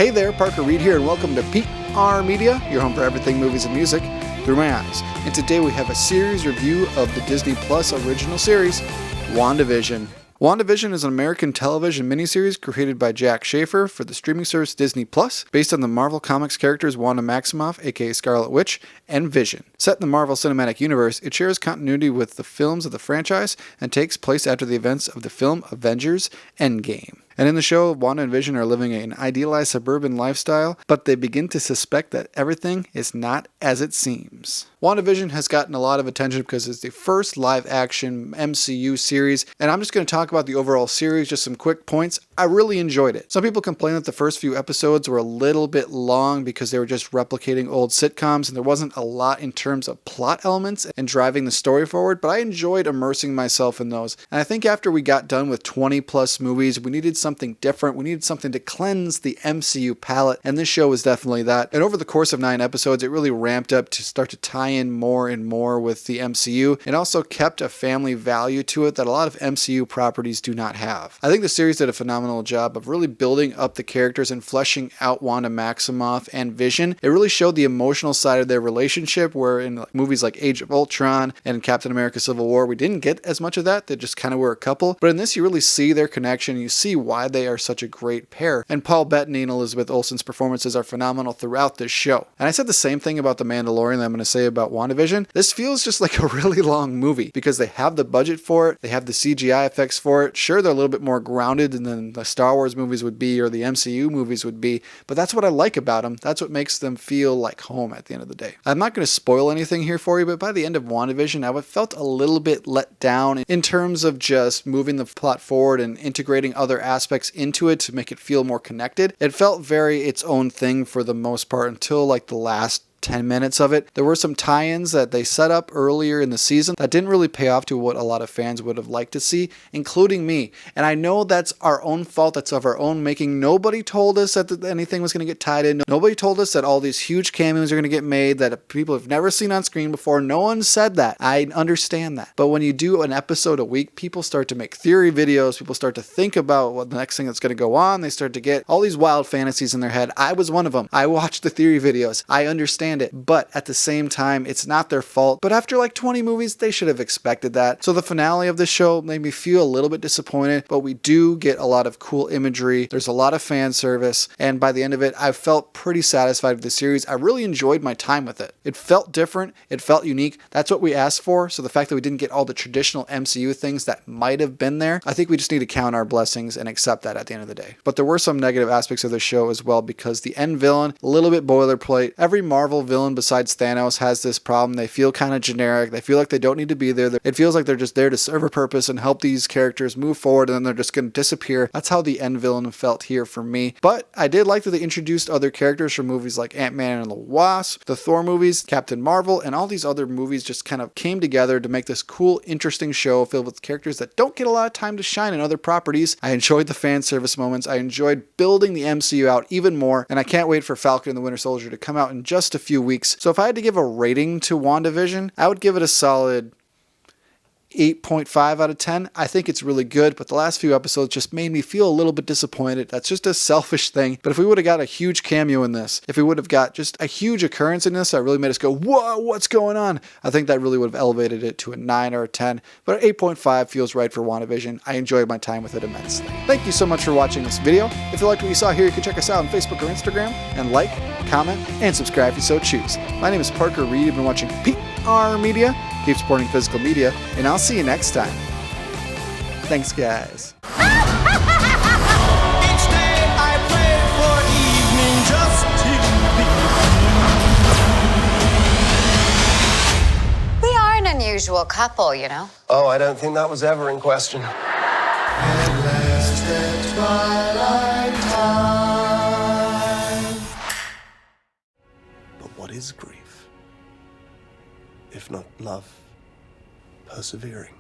Hey there, Parker Reed here, and welcome to PR Media, your home for everything movies and music through my eyes. And today we have a series review of the Disney Plus original series, WandaVision. WandaVision is an American television miniseries created by Jack Schaefer for the streaming service Disney Plus, based on the Marvel Comics characters Wanda Maximoff, aka Scarlet Witch, and Vision. Set in the Marvel Cinematic Universe, it shares continuity with the films of the franchise and takes place after the events of the film Avengers Endgame. And in the show, Wanda and Vision are living an idealized suburban lifestyle, but they begin to suspect that everything is not as it seems. WandaVision has gotten a lot of attention because it's the first live-action MCU series, and I'm just going to talk about the overall series, just some quick points. I really enjoyed it. Some people complain that the first few episodes were a little bit long because they were just replicating old sitcoms, and there wasn't a lot in terms of plot elements and driving the story forward, but I enjoyed immersing myself in those. And I think after we got done with 20-plus movies, we needed something different. We needed something to cleanse the MCU palette, and this show was definitely that. And over the course of 9 episodes, it really ramped up to start to tie in more and more with the MCU, and also kept a family value to it that a lot of MCU properties do not have. I think the series did a phenomenal job of really building up the characters and fleshing out Wanda Maximoff and Vision. It really showed the emotional side of their relationship, where in movies like Age of Ultron and Captain America Civil War, we didn't get as much of that. They just kind of were a couple. But in this, you really see their connection. You see why they are such a great pair. And Paul Bettany and Elizabeth Olsen's performances are phenomenal throughout this show. And I said the same thing about The Mandalorian that I'm going to say about WandaVision. This feels just like a really long movie because they have the budget for it. They have the CGI effects for it. Sure, they're a little bit more grounded than the Star Wars movies would be or the MCU movies would be, but that's what I like about them. That's what makes them feel like home at the end of the day. I'm not going to spoil anything here for you, but by the end of WandaVision, I felt a little bit let down in terms of just moving the plot forward and integrating other aspects into it to make it feel more connected. It felt very its own thing for the most part until like the last 10 minutes of it. There were some tie-ins that they set up earlier in the season that didn't really pay off to what a lot of fans would have liked to see, including me. And I know that's our own fault. That's of our own making. Nobody told us that anything was going to get tied in. Nobody told us that all these huge cameos are going to get made that people have never seen on screen before. No one said that. I understand that. But when you do an episode a week, people start to make theory videos. People start to think about what the next thing that's going to go on. They start to get all these wild fantasies in their head. I was one of them. I watched the theory videos. I understand it, but at the same time, it's not their fault. But after like 20 movies, they should have expected that. So the finale of this show made me feel a little bit disappointed, but we do get a lot of cool imagery. There's a lot of fan service, and by the end of it, I felt pretty satisfied with the series. I really enjoyed my time with it. It felt different. It felt unique. That's what we asked for. So the fact that we didn't get all the traditional MCU things that might have been there, I think we just need to count our blessings and accept that at the end of the day. But there were some negative aspects of the show as well, because the end villain, a little bit boilerplate. Every Marvel villain besides Thanos has this problem. They feel kind of generic. They feel like they don't need to be there. It feels like they're just there to serve a purpose and help these characters move forward, and then they're just going to disappear. That's how the end villain felt here for me. But I did like that they introduced other characters from movies like Ant-Man and the Wasp, the Thor movies, Captain Marvel, and all these other movies just kind of came together to make this cool, interesting show filled with characters that don't get a lot of time to shine in other properties. I enjoyed the fan service moments. I enjoyed building the MCU out even more, and I can't wait for Falcon and the Winter Soldier to come out in just a few weeks. So if I had to give a rating to WandaVision, I would give it a solid 8.5 out of 10. I think it's really good, but the last few episodes just made me feel a little bit disappointed. That's just a selfish thing. But if we would have got a huge cameo in this, if we would have got just a huge occurrence in this that really made us go, whoa, what's going on? I think that really would have elevated it to a 9 or a 10. But 8.5 feels right for WandaVision. I enjoyed my time with it immensely. Thank you so much for watching this video. If you liked what you saw here, you can check us out on Facebook or Instagram and like, comment, and subscribe if you so choose. My name is Parker Reed. You've been watching PR Media. Keep supporting physical media, and I'll see you next time. Thanks, guys. Each day I pray for evening just to be. We are an unusual couple, you know. Oh, I don't think that was ever in question. At last at twilight time. But what is grief? If not love, persevering.